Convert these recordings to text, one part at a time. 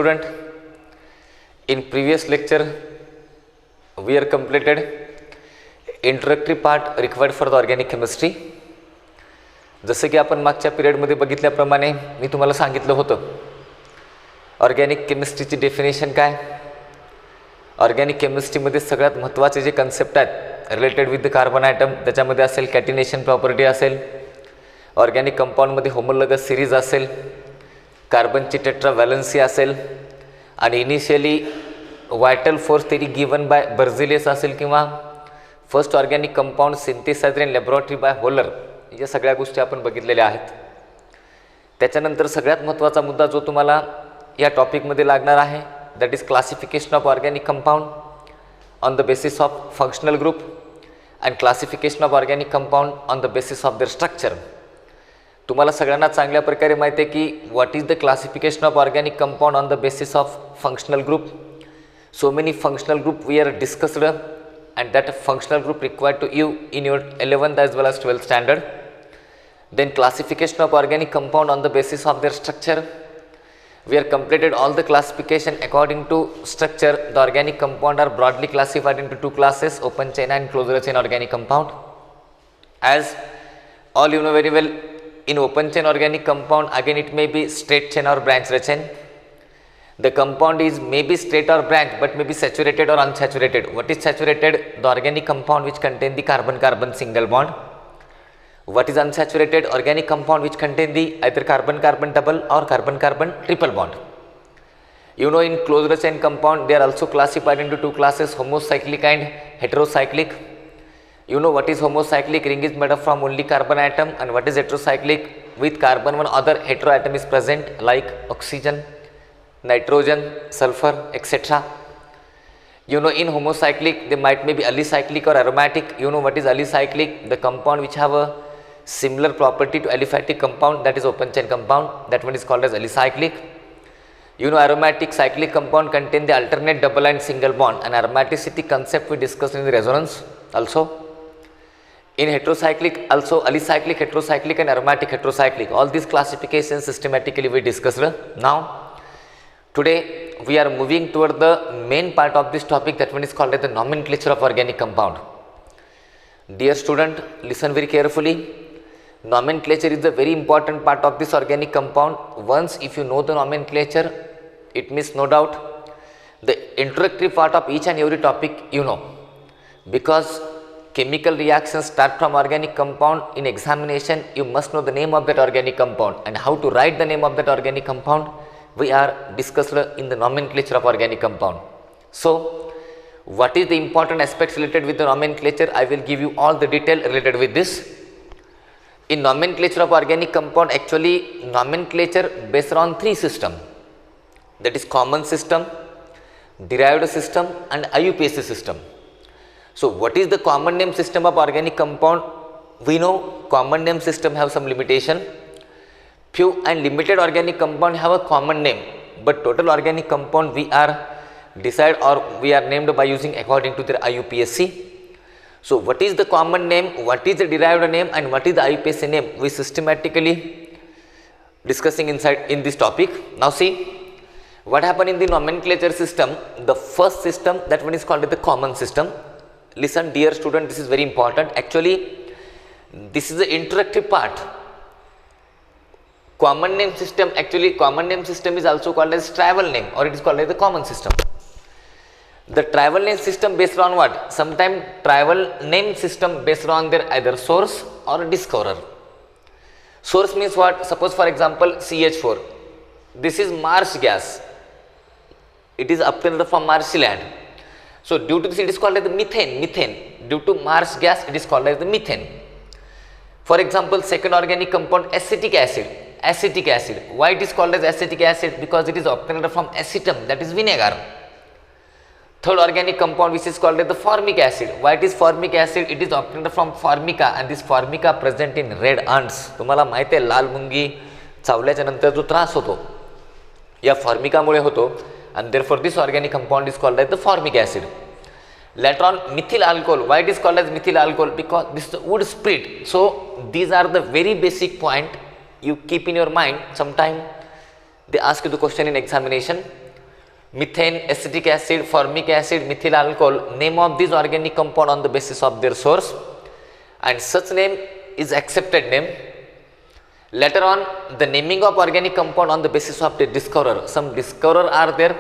student, in previous lecture we are completed introductory part required for the organic chemistry. जसे की आपण मागच्या पिरियडमध्ये बघितल्याप्रमाणे मी तुम्हाला सांगितलं होतं ऑर्गॅनिक केमिस्ट्रीची डेफिनेशन काय. ऑर्गॅनिक केमिस्ट्रीमध्ये सगळ्यात महत्त्वाचे जे कन्सेप्ट आहेत related with the carbon atom, त्याच्यामध्ये असेल कॅटिनेशन प्रॉपर्टी असेल, ऑर्गॅनिक कंपाऊंडमध्ये होमोलॉगस सिरीज असेल, कार्बनची टेट्रा व्हॅलन्सी असेल आणि initially vital force theory given by Berzelius असेल किंवा first organic compound synthesized in laboratory by Wohler, या सगळ्या गोष्टी आपण बघितलेल्या आहेत. त्याच्यानंतर सगळ्यात महत्त्वाचा मुद्दा जो तुम्हाला या टॉपिकमध्ये लागणार आहे that is classification of organic compound on the basis of functional group and classification of organic compound on the basis of their structure. तुम्हाला सगळ्यांना चांगल्या प्रकारे माहिती आहे की what is the classification of organic compound on the basis of functional group. So many functional group we are discussed and that functional group required to you in your 11th as well as 12th standard. Then classification of organic compound on the basis of their structure. We are completed all the classification according to structure. The organic compound are broadly classified into two classes, open chain and closed chain organic compound. As all you know very well, in open chain organic compound again it may be straight chain or branched chain. The compound is maybe straight or branch but may be saturated or unsaturated. What is saturated? The organic compound which contain the carbon-carbon single bond. What is unsaturated? Organic compound which contain the either carbon-carbon double or carbon-carbon triple bond. You know, in closed chain compound they are also classified into two classes, homocyclic and heterocyclic. You know what is homocyclic? Ring is made up from only carbon atom. And what is heterocyclic? With carbon one other heteroatom is present like oxygen, nitrogen, sulfur, etc. You know, in homocyclic they might may be alicyclic or aromatic. You know what is alicyclic? The compound which have a similar property to aliphatic compound, that is open chain compound, that one is called as alicyclic. You know, aromatic cyclic compound contain the alternate double and single bond, and aromaticity concept we discussed in the resonance also. In heterocyclic also alicyclic, heterocyclic and aromatic heterocyclic, all these classifications systematically we discussed. Now today we are moving toward the main part of this topic, that one is called as the nomenclature of organic compound. Dear student, listen very carefully. Nomenclature is a very important part of this organic compound. Once if you know the nomenclature, it means no doubt the introductory part of each and every topic you know, because chemical reactions start from organic compound. In examination you must know the name of that organic compound and how to write the name of that organic compound. We are discussed in the nomenclature of organic compound. So what is the important aspects related with the nomenclature? I will give you all the detail related with this. In nomenclature of organic compound, actually nomenclature based on three system, that is common system, derived system and IUPAC system. So what is the common name system of organic compound? We know common name system have some limitation. Few and limited organic compound have a common name, but total organic compound we are decide or we are named by using according to their IUPAC. So what is the common name, what is the derived name and what is the IUPAC name, we systematically discussing inside in this topic. Now see what happened in the nomenclature system. The first system, that one is called the common system. Listen dear student, this is very important. Actually this is the introductory part. Common name system, actually common name system is also called as tribal name, or it is called as the common system. The tribal name system based on what? Sometimes tribal name system based on their either source or discoverer. Source means what? Suppose for example CH4, this is marsh gas, it is obtained from marshy land. So due to this it is called as the methane. Due to marsh gas it is called as the methane. For example, second organic compound acetic acid. Why it is called as acetic acid? Because it is obtained from acetum, that is vinegar. Third organic compound which is called as the formic acid. Why it is formic acid? It is obtained from formica, and this formica present in red ants. तुम्हाला माहिती आहे लाल मुंगी चावल्याच्या नंतर जो त्रास होतो या फॉर्मिकामुळे होतो, and therefore this organic compound is called as the formic acid. Later on methyl alcohol. Why it is called as methyl alcohol? Because this is the wood split. So these are the very basic point you keep in your mind. Sometime they ask you the question in examination. methane, acetic acid, formic acid, methyl alcohol, name of these organic compound on the basis of their source, and such name is accepted name. Later on, the naming of organic compound on the basis of the discoverer. Some discoverer are there,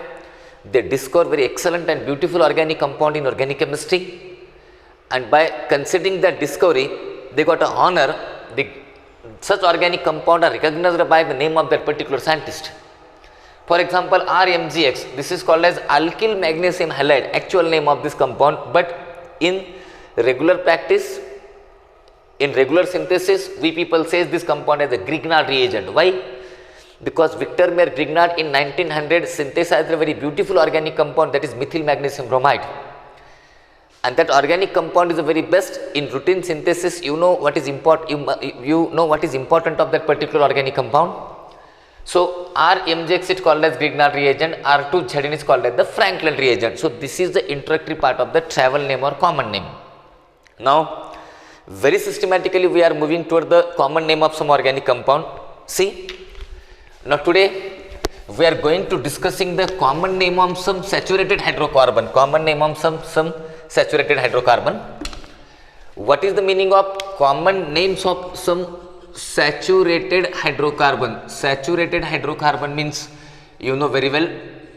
they discover very excellent and beautiful organic compound in organic chemistry, and by considering that discovery, they got an honor. Such organic compound are recognized by the name of that particular scientist. For example, RMGX, this is called as alkyl magnesium halide, actual name of this compound, but in regular practice, in regular synthesis, we people says this compound as a Grignard reagent. Why? Because Victor Meyer Grignard in 1900 synthesized a very beautiful organic compound, that is methyl magnesium bromide. And that organic compound is the very best in routine synthesis. You know what is important of that particular organic compound. So RMGX is called as Grignard reagent, R2ZN is called as the Franklin reagent. So this is the introductory part of the travel name or common name. Now very systematically we are moving toward the common name of some organic compound. See, now today we are going to discussing the common name of some saturated hydrocarbon. Common name of some saturated hydrocarbon. What is the meaning of common names of some saturated hydrocarbon? Saturated hydrocarbon means, you know very well,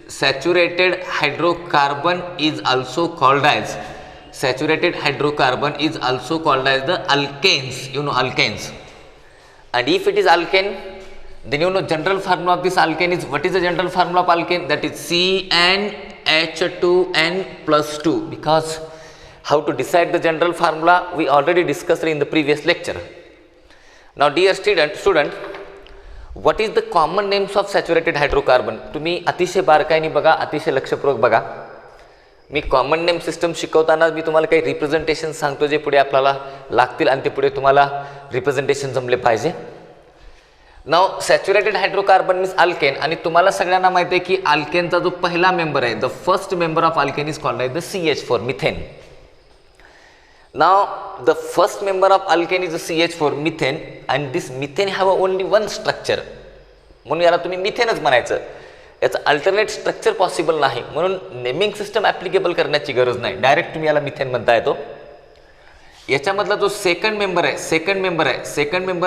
saturated hydrocarbon is also called as the alkanes. You know alkanes. And if it is alkane, then you know general formula of this alkane is, what is the general formula of alkane? That is CnH2n plus 2. Because how to decide the general formula we already discussed in the previous lecture. Now dear student, what is the common names of saturated hydrocarbon? तुम्ही अतिशय बारकाईने बघा, अतिशय लक्षपूर्वक बघा. मी common name system शिकवताना मी तुम्हाला काही रिप्रेझेंटेशन सांगतो जे पुढे आपल्याला लागतील आणि ते पुढे तुम्हाला रिप्रेझेंटेशन जमले पाहिजे. Now saturated hydrocarbon means alkane, आणि तुम्हाला सगळ्यांना माहिती आहे की अल्केनचा जो पहिला मेंबर आहे, the first member of alkane is called the CH4, methane. Now the first member of alkane is CH4, methane, and this methane have only one structure. म्हणून याला तुम्ही मिथेनच म्हणायचं, याचं अल्टरनेट स्ट्रक्चर पॉसिबल नाही, म्हणून नेमिंग सिस्टम ॲप्लिकेबल करण्याची गरज नाही, डायरेक्ट तुम्ही याला मिथेन म्हणता येतो. याच्यामधला जो सेकंड मेंबर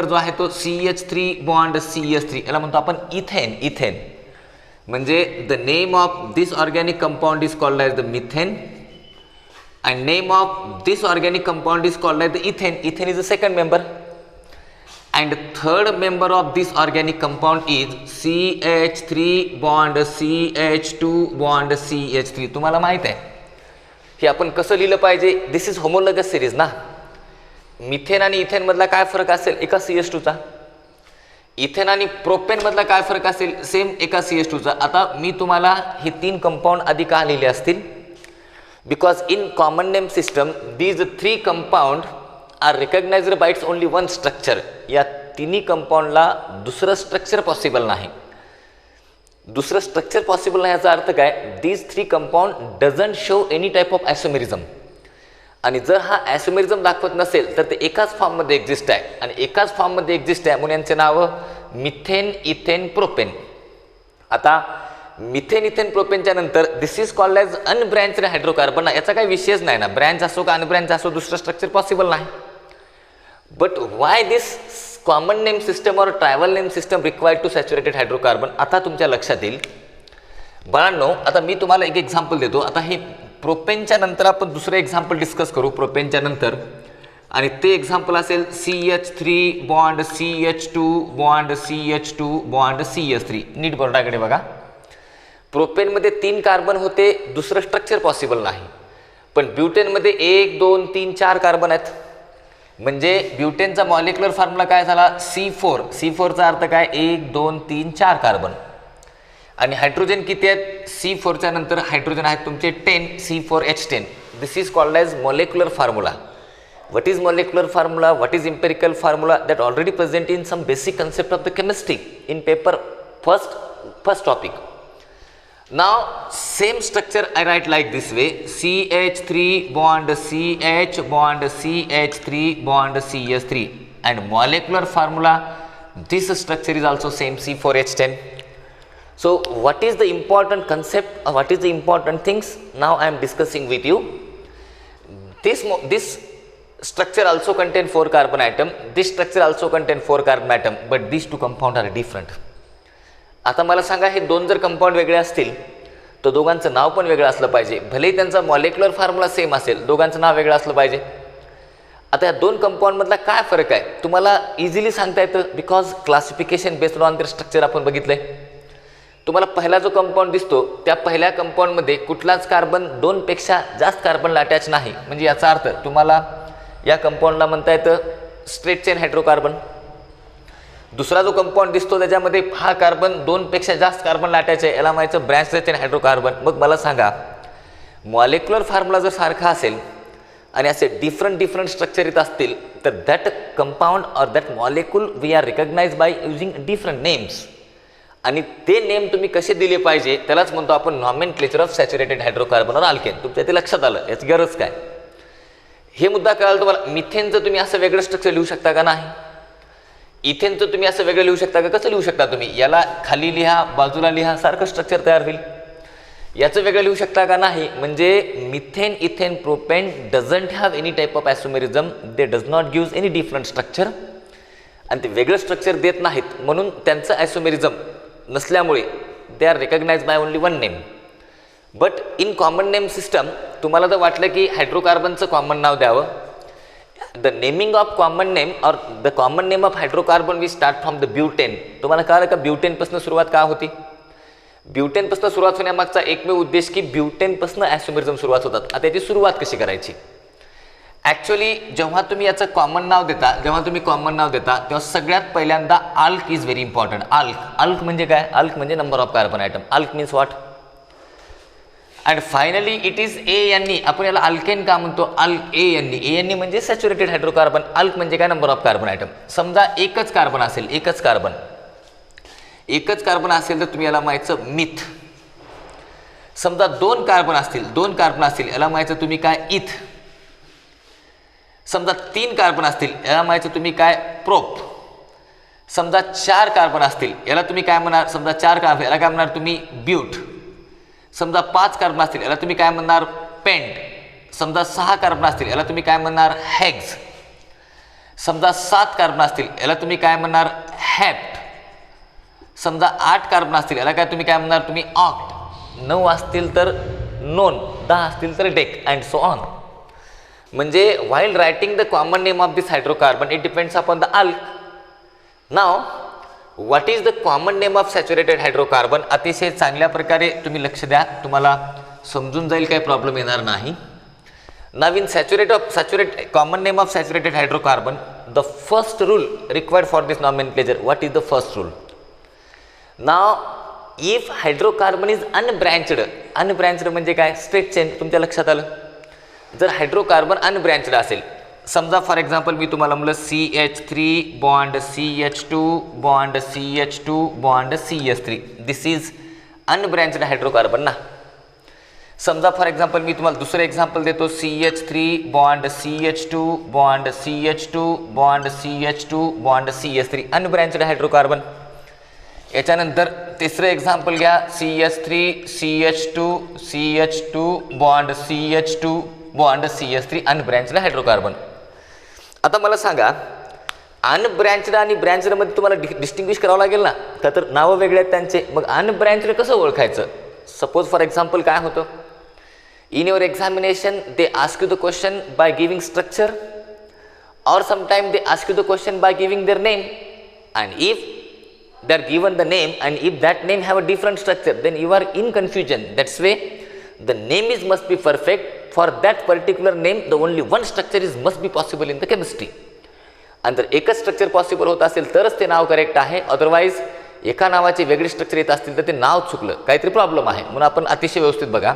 जो आहे तो CH3 बॉन्ड CH3, याला म्हणतो आपण इथेन. म्हणजे the name of this organic compound is called as the methane and name of this organic compound is called as the ethane. Ethane is the second member. And third member of this organic compound is CH3 bond CH2 bond CH3. तुम्हाला माहित आहे की आपण कसं लिहिलं पाहिजे. This is homologous series ना. Methane आणि इथेन मधला काय फरक असेल? एका CH2 चा. इथेन आणि प्रोपेन मधला काय फरक असेल? सेम एका CH2 चा. आता मी तुम्हाला हे तीन कंपाऊंड आधी का लिहिले असतील? Because in common name system these three compound are recognized by its only one structure. या तिन्ही कंपाऊंडला दुसरं स्ट्रक्चर पॉसिबल नाही. दुसरं स्ट्रक्चर पॉसिबल नाही याचा अर्थ काय? These three compound doesn't show any type of isomerism. आणि जर हा ॲसोमेरिझम दाखवत नसेल तर ते एकाच फॉर्ममध्ये एक्झिस्ट आहे, आणि एकाच फॉर्ममध्ये एक्झिस्ट आहे म्हणून यांचे नाव मिथेन, इथेन, प्रोपेन. आता मिथेन, इथेन, प्रोपेनच्या नंतर दिस इज कॉल्ड ॲज अनब्रँच्ड हायड्रोकार्बन. याचा काही विषयच नाही ना, ब्रँच असो का अनब्रँच असो दुसरं स्ट्रक्चर पॉसिबल नाही. But why this common name system or trivial name system required to saturated hydrocarbon? आता तुमच्या लक्षात येईल बाळांनो. आता मी तुम्हाला एक एक्झाम्पल देतो. आता हे प्रोपेनच्या नंतर आपण दुसरं एक्झाम्पल डिस्कस करू प्रोपेनच्या नंतर, आणि ते एक्झाम्पल असेल CH3 bond CH2 bond CH2 bond CH3. नीट बोर्डाकडे बघा. प्रोपेनमध्ये 3 कार्बन होते, दुसरं स्ट्रक्चर पॉसिबल नाही. पण ब्युटेनमध्ये 1 2 3 4 कार्बन आहेत. म्हणजे ब्युटेनचा मॉलिक्युलर फॉर्म्युला काय झाला? C4. C4चा अर्थ काय? 1 2 3 4 कार्बन. आणि हायड्रोजन किती आहेत? C4च्या नंतर हायड्रोजन आहेत तुमचे 10, C4H10. This is called as molecular formula. What is molecular formula? What is empirical formula? That already present in some basic concept of the chemistry in paper first topic. Now same structure I write like this way: CH3 bond CH bond CH3 bond CH3, and molecular formula this structure is also same, C4H10. So what is the important concept, or what is the important things now I am discussing with you? This structure also contain 4 carbon atom, this structure also contain 4 carbon atom, but these two compound are different. आता मला सांगा, हे दोन जर compound वेगळे असतील तर दोघांचं नाव पण वेगळं असलं पाहिजे. भले त्यांचा मॉलिक्युलर फॉर्म्युला सेम असेल, दोघांचं नाव वेगळं असलं पाहिजे. आता या दोन कंपाऊंडमधला काय फरक आहे तुम्हाला इझिली सांगता येतं, because classification based on their structure आपण बघितलंय. तुम्हाला पहिला जो कंपाऊंड दिसतो त्या पहिल्या कंपाऊंडमध्ये कुठलाच कार्बन 2 पेक्षा जास्त कार्बनला अटॅच नाही. म्हणजे याचा अर्थ तुम्हाला या कंपाऊंडला म्हणता येतं स्ट्रेट चेन हायड्रोकार्बन. दुसरा जो कंपाऊंड दिसतो त्याच्यामध्ये हा कार्बन 2 पेक्षा जास्त कार्बनला अटॅच आहे, याला म्हणायचं ब्रँच चेन हायड्रोकार्बन. मग मला सांगा, मॉलिक्युलर फॉर्म्युला जर सारखा असेल आणि असे डिफरंट स्ट्रक्चर येत असतील तर that compound or that molecule we are recognise by using different names. आणि ते नेम तुम्ही कसे दिले पाहिजे त्यालाच म्हणतो आपण नॉमेनक्लेचर ऑफ सॅच्युरेटेड हायड्रोकार्बन और अल्केन. तुमच्या ते लक्षात आलं, याची गरज काय हे मुद्दा कळाला तुम्हाला. मिथेनचं तुम्ही असं वेगळं स्ट्रक्चर लिहू शकता का? नाही. इथेनचं तुम्ही असं वेगळं लिहू शकता का? कसं लिहू शकता तुम्ही? याला खाली लिहा, बाजूला लिहा, सारखं स्ट्रक्चर तयार होईल. याचं वेगळं लिहू शकता का? नाही. म्हणजे methane, ethane, propane doesn't have any type of isomerism, they does not give any different structure. आणि ते वेगळं स्ट्रक्चर देत नाहीत म्हणून त्यांचं आयसोमेरिझम नसल्यामुळे they are recognise by only one name. But in common name system तुम्हाला जर वाटलं की हायड्रोकार्बनचं कॉमन नाव द्यावं, the naming of common name or the common name of hydrocarbon we start from the butane. तुम्हाला कळलं का ब्युटेनपासून सुरुवात का होती? ब्युटेनपासून सुरुवात होण्यामागचा एकमेव उद्देश की ब्युटेनपासून आयसोमेरिझम सुरुवात होतात. आता याची सुरुवात कशी करायची? ॲक्च्युअली जेव्हा तुम्ही याचं कॉमन नाव देता तेव्हा सगळ्यात पहिल्यांदा आल्क इज व्हेरी इम्पॉर्टंट. आल्क म्हणजे काय? आल्क म्हणजे नंबर ऑफ कार्बन आयटम. आल्क means what? And finally it is ANE. आपण याला अल्केन का म्हणतो? आल्क ANE म्हणजे सॅच्युरेटेड हायड्रोकार्बन. आल्क म्हणजे काय? Number of carbon item. समजा एकच कार्बन असेल, एकच कार्बन असेल तर तुम्ही याला म्हणायचं मिथ. समजा 2 कार्बन असतील याला म्हणायचं तुम्ही काय? इथ. समजा 3 कार्बन असतील याला म्हणायचं तुम्ही काय? प्रोप. समजा 4 कार्बन असतील याला तुम्ही काय म्हणणार? समजा 4 कार्बन याला काय म्हणणार तुम्ही? ब्यूट. समजा 5 कार्बन असतील याला तुम्ही काय म्हणणार? पेंट. समजा 6 कार्बन असतील याला तुम्ही काय म्हणणार? हेक्स. समजा 7 कार्बन असतील याला तुम्ही काय म्हणणार? हेप्ट. समजा 8 कार्बन असतील याला काय तुम्ही काय म्हणणार? तुम्ही ऑक्ट. 9 असतील तर नोन, 10 असतील तर डेक, अँड सो ऑन. म्हणजे while writing the common name of this hydrocarbon it depends upon the alk. Now what is the common name of saturated hydrocarbon? अतिशय चांगल्या प्रकारे तुम्ही लक्ष द्या, तुम्हाला समजून जाईल, काही प्रॉब्लेम येणार नाही. Now in common name of saturated hydrocarbon, the first rule required for this nomenclature, what is the first rule? Now if hydrocarbon is unbranched म्हणजे काय? Straight chain. तुमच्या लक्षात आलं? जर हायड्रोकार्बन अनब्रँचड असेल, समजा फॉर एक्झाम्पल मी तुम्हाला म्हणलं CH3 bond CH2 bond CH2 bond CH3, this is unbranched hydrocarbon ना. समजा फॉर एक्झाम्पल मी तुम्हाला दुसरं एक्झाम्पल देतो, CH3 bond CH2 bond CH2 bond CH2 bond CH3, unbranched hydrocarbon. याच्यानंतर तिसरं एक्झाम्पल घ्या, CH3 CH2 bond CH2 bond CH3, unbranched hydrocarbon. आता मला सांगा, अनब्रँचड आणि ब्रँचडमध्ये तुम्हाला डिस्टिंग्विश करावं लागेल ना, का तर नावं वेगळे आहेत त्यांचे. मग अनब्रँचड कसं ओळखायचं? सपोज फॉर एक्झाम्पल काय होतं, in your examination they ask you the question by giving structure, और sometime they ask you the question by giving their name. And if they are given the name and if that name have a different structure, then you are in confusion. That's way the name must be perfect. For that particular name the only one structure must be possible in the chemistry. आणि जर एकच structure possible होत असेल तरच ते now correct आहे, otherwise एका नावाचे वेगळे स्ट्रक्चर येत असतील तर ते नाव चुकलं, काहीतरी प्रॉब्लेम आहे. म्हणून आपण अतिशय व्यवस्थित बघा.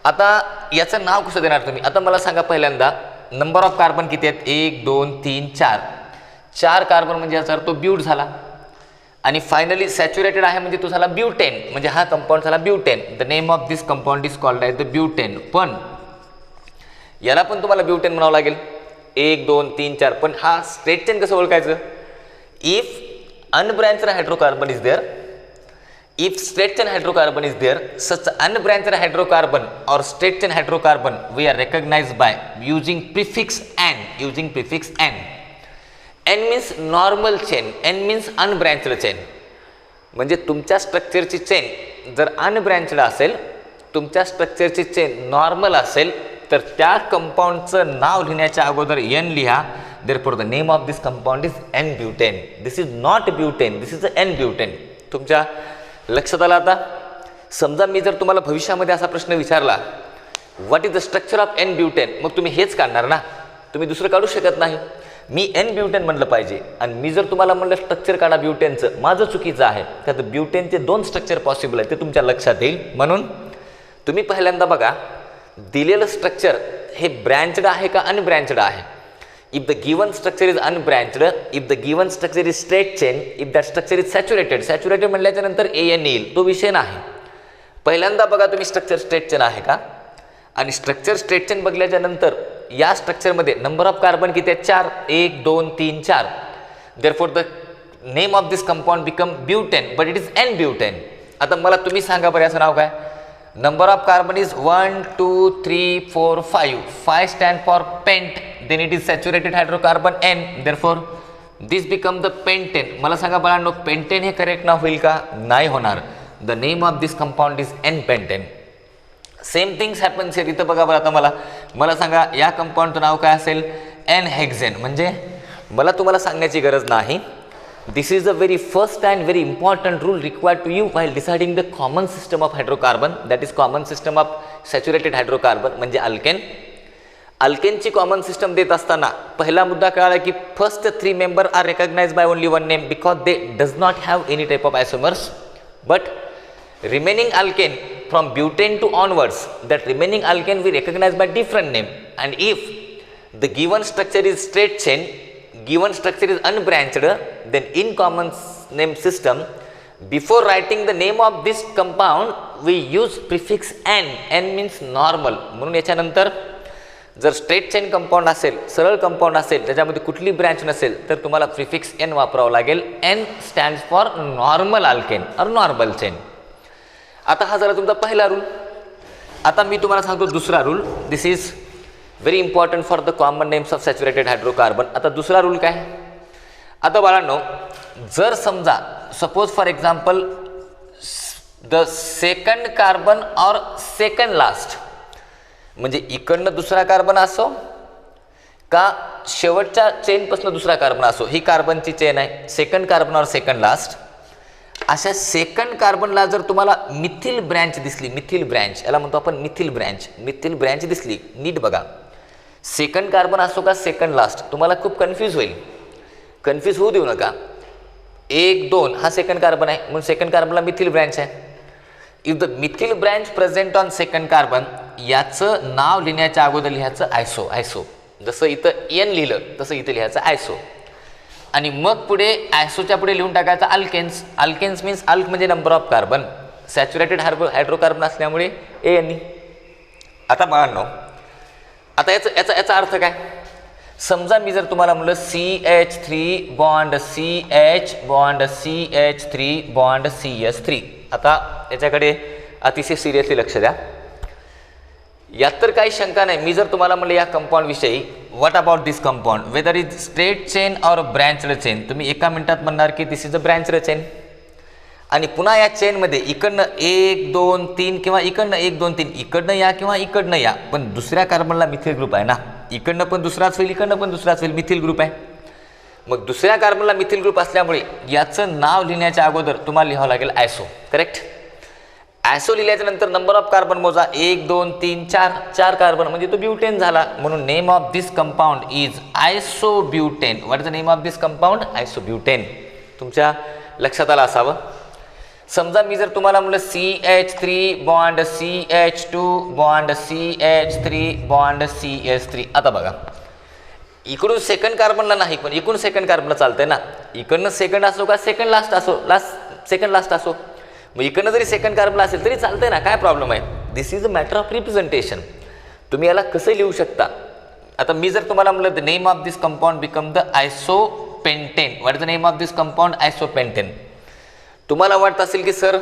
आता याचं नाव कसं देणार तुम्ही? आता मला सांगा, पहिल्यांदा नंबर ऑफ कार्बन किती आहेत? 1 2 3 4. 4 कार्बन म्हणजे याचा अर्थ तो ब्यूट झाला. आणि फायनली सॅच्युरेटेड आहे म्हणजे तो झाला ब्युटेन, म्हणजे हा कंपाऊंड झाला butane. The name of this compound is called as the butane. पण याला पण तुम्हाला ब्युटेन म्हणावं लागेल. 1 2 3 4. पण हा स्ट्रेट चेन कसं ओळखायचं? If unbranched hydrocarbon is there, If straight chain hydrocarbon is there, such unbranched hydrocarbon or straight chain hydrocarbon we are recognized by using prefix n. Using prefix n. N means normal chain. N means unbranched chain. म्हणजे तुमच्या स्ट्रक्चरची chain जर अनब्रँचड असेल, तुमच्या स्ट्रक्चरची chain normal असेल, तर त्या कंपाऊंडचं नाव लिहिण्याच्या अगोदर एन लिहा. Therefore the name of this compound is n butane. This is not butane, this is n butane. तुमच्या लक्षात आलं आता? समजा मी जर तुम्हाला भविष्यामध्ये असा प्रश्न विचारला, what is the structure of n butane, मग तुम्ही हेच काढणार ना, तुम्ही दुसरं काढू शकत नाही. मी एन ब्युटेन म्हणलं पाहिजे आणि मी जर तुम्हाला म्हणलं स्ट्रक्चर काढा ब्युटेनचं, माझं चुकीचं आहे. त्यात ब्युटेनचे 2 स्ट्रक्चर पॉसिबल आहे, ते तुमच्या लक्षात येईल. म्हणून तुम्ही पहिल्यांदा बघा दिलेलं स्ट्रक्चर हे ब्रँचड आहे का अनब्रँचड आहे. If the given structure is unbranched, if the given structure is straight chain, if that structure is saturated. Saturated म्हणल्याच्या नंतर एन येईल, तो विषय नाही. पहिल्यांदा बघा तुम्ही स्ट्रक्चर स्ट्रेट चेन आहे का, आणि स्ट्रक्चर स्ट्रेट चेन बघल्याच्या नंतर या स्ट्रक्चरमध्ये नंबर ऑफ कार्बन किती आहेत? 4. 1 2 3 4. Therefore the name of this compound become butane, but it is n butane. आता मला तुम्ही सांगा बरं याचं नाव काय? Number of carbon is 1 2 3 4 5. 5 stand for pent, then it is saturated hydrocarbon ane. Therefore this become the pentane. मला सांगा बाळांनो, पेंटेन हे करेक्ट नाव होईल का? नाही होणार. The name of this compound is an pentane. Same things happens here. इथं बघा बरं, आता मला सांगा या कंपाऊंडचं नाव काय असेल? N hexane. म्हणजे मला तुम्हाला सांगण्याची गरज नाही. This is the very first and very important rule required to you while deciding the common system of hydrocarbon, that is common system of saturated hydrocarbon म्हणजे अल्केन. अल्केनची कॉमन सिस्टम देत असताना पहिला मुद्दा कळाला की first 3 member are recognized by only one name because they does not have any type of isomers. But remaining alkane from butane to onwards, that remaining alkane we recognize by different name. And if the given structure is straight chain, given structure is unbranched, then in common name system, before writing the name of this compound we use prefix n. n means normal. म्हणून याच्यानंतर जर straight chain compound असेल, सरळ compound असेल, त्याच्यामध्ये कुठली branch नसेल, तर तुम्हाला प्रिफिक्स n वापरावं लागेल. n stands for normal alkane or normal chain. आता हा झाला तुमचा पहिला रूल. आता मी तुम्हाला सांगतो दुसरा rule. This is very important for the common names of saturated hydrocarbon. आता दुसरा रूल काय? आता बाळांनो, जर समजा suppose for example the second carbon or second last, म्हणजे इकडनं दुसरा कार्बन असो का शेवटच्या चेनपासून दुसरा कार्बन असो, ही कार्बनची चेन आहे, second carbon or second last. अशा सेकंड कार्बनला जर तुम्हाला मिथिल ब्रँच दिसली, मिथिल ब्रँच याला म्हणतो आपण मिथिल ब्रँच, मिथिल ब्रँच दिसली, नीट बघा. सेकंड कार्बन असो का सेकंड लास्ट, तुम्हाला खूप कन्फ्यूज होईल. कन्फ्यूज होऊ देऊ नका. 1 2 हा सेकंड कार्बन आहे म्हणून सेकंड कार्बनला मिथिल ब्रँच आहे. If the methyl branch present on second carbon, याचं नाव लिहिण्याच्या अगोदर लिहायचं आयसो. आयसो जसं इथं एन लिहिलं तसं इथं लिहायचं आयसो. आणि मग पुढे आयसोच्या पुढे लिहून टाकायचं अल्केन्स. अल्केन्स मीन्स अल्क म्हणजे number of carbon, saturated hydrocarbon असल्यामुळे एन. आता बाळांनो, आता याचा अर्थ काय? समजा मी जर तुम्हाला म्हणलं CH3 bond CH bond CH3 bond CH3. आता याच्याकडे अतिशय सिरियसली लक्ष द्या. यात तर काही शंका नाही. मी जर तुम्हाला म्हणलं या कंपाऊंड विषयी, what about this compound, whether is straight chain or branched chain, तुम्ही एका मिनिटात म्हणणार की this is a branched chain. आणि पुन्हा या चेनमध्ये इकडनं 1 2 3 किंवा इकडनं 1 2 3 इकडनं या किंवा इकडनं या, पण दुसऱ्या कार्बनला मिथिल ग्रुप आहे ना, इकडनं पण दुसराच होईल, इकडनं पण दुसराच होईल, मिथिल ग्रुप आहे. मग दुसऱ्या कार्बनला मिथिल ग्रुप असल्यामुळे याचं नाव लिहिण्याच्या अगोदर तुम्हाला लिहावं लागेल आयसो. करेक्ट? आयसो लिहिल्याच्या नंतर नंबर ऑफ कार्बन मोजा, 1 2 3 4, 4 कार्बन म्हणजे तो ब्युटेन झाला. म्हणून name of this compound is isobutane. What is the name of this compound? Isobutane. तुमच्या लक्षात आलं असावं. समजा मी जर तुम्हाला म्हणलं CH3 bond CH2 bond CH3 bond CH3. आता बघा, इकडून सेकंड कार्बनला नाही पण इकडून सेकंड कार्बनला चालतंय ना. इकडनं सेकंड असो का सेकंड लास्ट असो, सेकंड लास्ट असो, मग इकडनं जरी सेकंड कार्बनला असेल तरी चालतंय ना, काय प्रॉब्लेम आहे? This is a matter of representation. तुम्ही याला कसं लिहू शकता? आता मी जर तुम्हाला म्हणलं the name of this compound become the isopentane. What is the name of this compound? Isopentane. तुम्हाला वाटत असेल की सर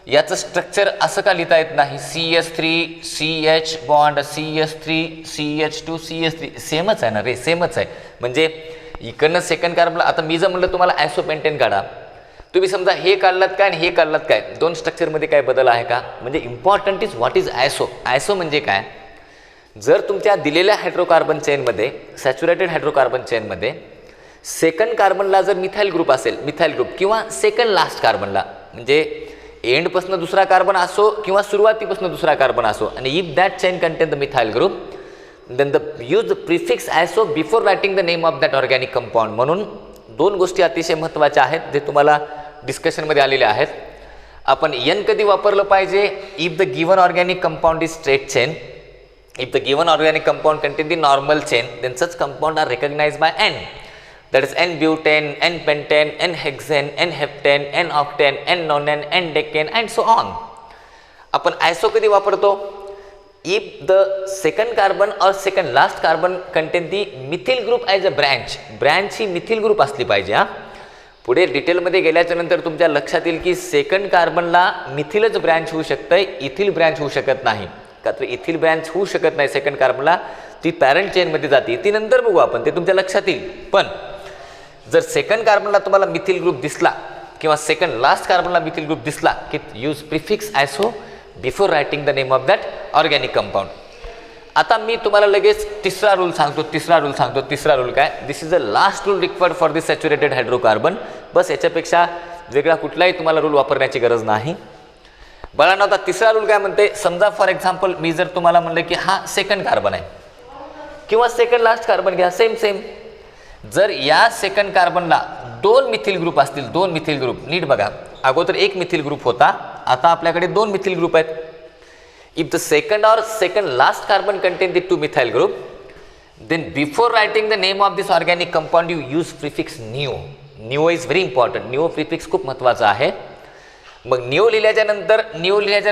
याचं स्ट्रक्चर असं का लिहिता येत नाही? CH3 CH bond CH3 CH2 CH3 सेमच आहे ना रे, सेमच आहे. म्हणजे इकडनं सेकंड कार्बनला, आता मी जर म्हणलं तुम्हाला आयसोपेंटेन काढा, तुम्ही समजा हे काढलात काय आणि हे काढलात काय, दोन स्ट्रक्चरमध्ये काय बदल आहे का? म्हणजे इम्पॉर्टंट इज व्हॉट इज आयसो. आयसो म्हणजे काय? जर तुमच्या दिलेल्या हायड्रोकार्बन चेनमध्ये, सॅच्युरेटेड हायड्रोकार्बन चेनमध्ये सेकंड कार्बनला जर मिथाइल ग्रुप असेल, मिथाइल ग्रुप किंवा सेकंड लास्ट कार्बनला, म्हणजे एंडपासून दुसरा कार्बन असो किंवा सुरुवातीपासून दुसरा कार्बन असो, आणि if that chain contain the methyl group, then use the prefix iso before writing the name of that organic compound. म्हणून दोन गोष्टी अतिशय महत्त्वाच्या आहेत जे तुम्हाला डिस्कशनमध्ये आलेल्या आहेत. आपण एन कधी वापरलं पाहिजे? If the given organic compound is straight chain, if the given organic compound contain the normal chain, then such compound are recognized by n. That is N-butane, N-pentane, N-hexane, N-heptane, N-octane, N-nonane, N-decane and so on. आपण आयसो कधी वापरतो? If the second carbon or second last carbon contain the methyl group as a branch. Branch he methyl group असली पाहिजे. हा पुढे डिटेलमध्ये गेल्याच्या नंतर तुमच्या लक्षात येईल की सेकंड कार्बनला मिथिलच ब्रँच होऊ शकतंय, इथिल ब्रँच होऊ शकत नाही. का तर इथिल ब्रँच होऊ शकत नाही सेकंड कार्बनला, ती पॅरेंट चेनमध्ये जाते, ती नंतर बघू आपण, ते तुमच्या लक्षात येईल. पण जर सेकंड कार्बनला तुम्हाला मिथिल ग्रुप दिसला किंवा सेकंड लास्ट कार्बनला मिथिल ग्रुप दिसला की use prefix iso before writing the name of that organic compound. आता मी तुम्हाला लगेच तिसरा रूल सांगतो. तिसरा रूल काय? This is the last rule required for this saturated hydrocarbon. बस याच्यापेक्षा वेगळा कुठलाही तुम्हाला रूल वापरण्याची गरज नाही. बाळांनो, आता तिसरा रूल काय म्हणते? समजा फॉर एक्झाम्पल मी जर तुम्हाला म्हणलं की हा सेकंड कार्बन आहे किंवा सेकंड लास्ट कार्बन घ्या, सेम. जर या सेकंड कार्बनला दोन मिथिल ग्रुप असतील, दोन मिथिल ग्रुप, नीट बघा, अगोदर एक मिथिल ग्रुप होता, आता आपल्याकडे दोन मिथिल ग्रुप आहेत. If the second or second last carbon contain the two methyl group, then before writing the name of this organic compound you use prefix neo. Neo is very important. Neo prefix खूप महत्त्वाचा आहे. मग neo लिहिल्याच्या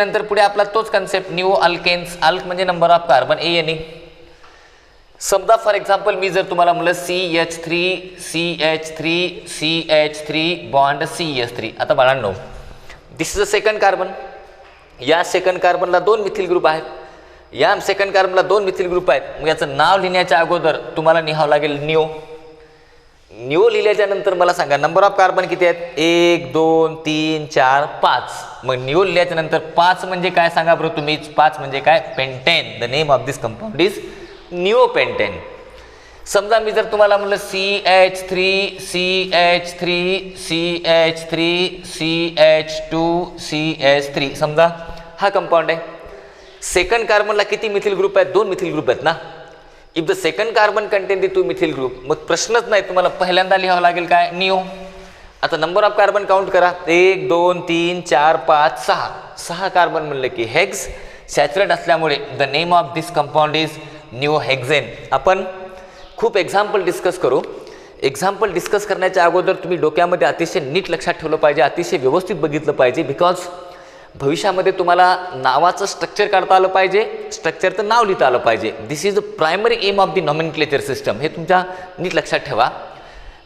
नंतर पुढे आपला तोच concept, neo alkanes. Alk म्हणजे number of carbon, ANE. समजा फॉर एक्झाम्पल मी जर तुम्हाला म्हणलं CH3 बॉन्ड CH3. आता बाळांनो, this is a second carbon. या सेकंड कार्बनला दोन मिथिल ग्रुप आहेत, या सेकंड कार्बनला दोन मिथिल ग्रुप आहेत. मग याचं नाव लिहिण्याच्या अगोदर तुम्हाला लिहावं लागेल निओ. निओ लिहिल्याच्या नंतर मला सांगा नंबर ऑफ कार्बन किती आहेत? 1 2 3 4 5. मग निओ लिहिल्याच्या नंतर 5 म्हणजे काय सांगा बरं तुम्ही? 5 म्हणजे काय? Pentane. The name of this compound is neopentane. समजा मी जर तुम्हाला म्हणलं CH3 समजा हा कंपाऊंड आहे. सेकंड कार्बनला किती मिथिल ग्रुप आहेत? दोन मिथिल ग्रुप आहेत ना. If the second carbon contain the to methyl group, मग प्रश्नच नाही, तुम्हाला पहिल्यांदा लिहावं लागेल काय? निओ. आता नंबर ऑफ कार्बन काउंट करा. 1 2 3 4 5 6. 6 कार्बन म्हणलं की हेक्स. सॅच्युरेट असल्यामुळे the name of this compound is neohexane. आपण खूप एक्झाम्पल डिस्कस करू. एक्झाम्पल डिस्कस करण्याच्या अगोदर तुम्ही डोक्यामध्ये अतिशय नीट लक्षात ठेवलं पाहिजे, अतिशय व्यवस्थित बघितलं पाहिजे. बिकॉज भविष्यामध्ये तुम्हाला नावाचं स्ट्रक्चर काढता आलं पाहिजे, स्ट्रक्चरचं नाव लिहिता आलं पाहिजे. This is the primary aim of the nomenclature system. हे तुमच्या नीट लक्षात ठेवा.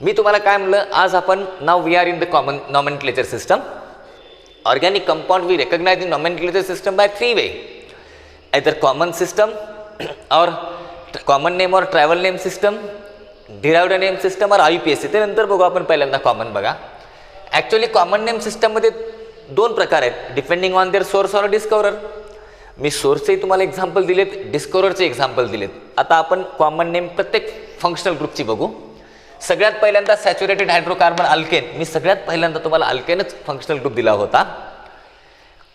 मी तुम्हाला काय म्हणलं? आज आपण नाव we are in the common nomenclature system. Organic compound we recognize the nomenclature system by 3 way. either common system or common name or travel name system, derived name system or IUPAC. ते नंतर बघू आपण. पहिल्यांदा common बघा. Actually common name सिस्टममध्ये दोन प्रकार आहेत, डिपेंडिंग ऑन देअर सोर्स और डिस्कवरर. मी सोर्सचे तुम्हाला एक्झाम्पल दिलेत, डिस्कवररचे एक्झाम्पल दिलेत. आता आपण कॉमन नेम प्रत्येक फंक्शनल ग्रुपची बघू. सगळ्यात पहिल्यांदा सॅच्युरेटेड हायड्रोकार्बन अल्केन. मी सगळ्यात पहिल्यांदा तुम्हाला अल्केनच फंक्शनल ग्रुप दिला होता.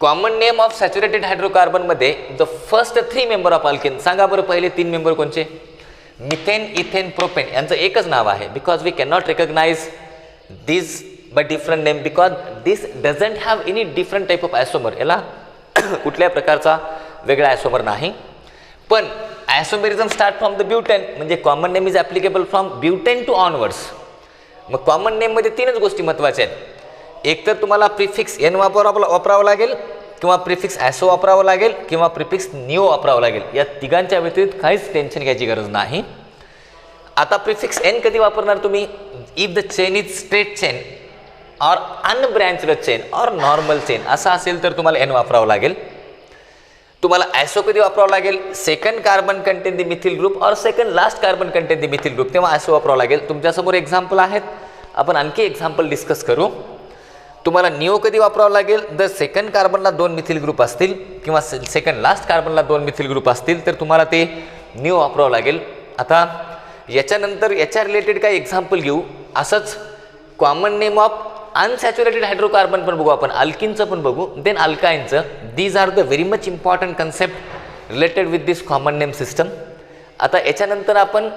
Common name of saturated hydrocarbon मध्ये the first 3 member of alkane. सांगा बरं पहिले 3 मेंबर कोणचे? Methane, ethane, propane. यांचं एकच नाव आहे. Because we can not recognize this by different name, because this doesn't have any different type of isomer. याला कुठल्या प्रकारचा वेगळा आयसोमर नाही. पण isomerism start from the butane, म्हणजे common name is applicable from butane to onwards. मग common नेममध्ये 3च गोष्टी महत्त्वाच्या आहेत. एक तर तुम्हाला प्रिफिक्स एन वापरावं लागेल, किंवा प्रिफिक्स ॲसो वापरावं लागेल, किंवा प्रिफिक्स निओ वापरावं लागेल. या तिघांच्या व्यतिरिक्त काहीच टेन्शन घ्यायची गरज नाही. आता प्रिफिक्स एन कधी वापरणार तुम्ही? If the chain is straight chain, or unbranched chain or normal chain असं असेल तर तुम्हाला एन वापरावं लागेल. तुम्हाला ॲसो कधी वापरावं लागेल, second carbon contain the methyl group और second last carbon contain the methyl group, तेव्हा ॲसो वापरावं लागेल. तुमच्यासमोर एक्झाम्पल आहेत, आपण आणखी एक्झाम्पल डिस्कस करू. तुम्हाला निओ कधी वापरावं लागेल, जर सेकंड कार्बनला 2 मिथिल ग्रुप असतील किंवा सेकंड लास्ट कार्बनला 2 मिथिल ग्रुप असतील तर तुम्हाला ते निओ वापरावं लागेल. आता याच्यानंतर याच्या रिलेटेड काही एक्झाम्पल घेऊ. असंच common name of unsaturated hydrocarbon पण बघू आपण, अल्किनचं पण बघू, देन अल्काईनचं. These are the very much important concept related with this common name system. आता याच्यानंतर आपण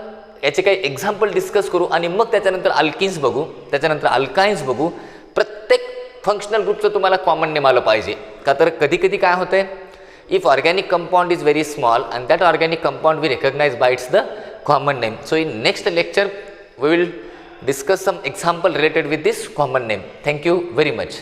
याचे काही एक्झाम्पल डिस्कस करू आणि मग त्याच्यानंतर अल्किन्स बघू, त्याच्यानंतर अल्काईन्स बघू. प्रत्येक फंक्शनल ग्रुपचं तुम्हाला कॉमन नेम आलं पाहिजे. का तर कधी कधी काय होतंय, if organic compound is very small and that organic compound we recognize by its the common name. So in next lecture we will discuss some example related with this common name. Thank you very much.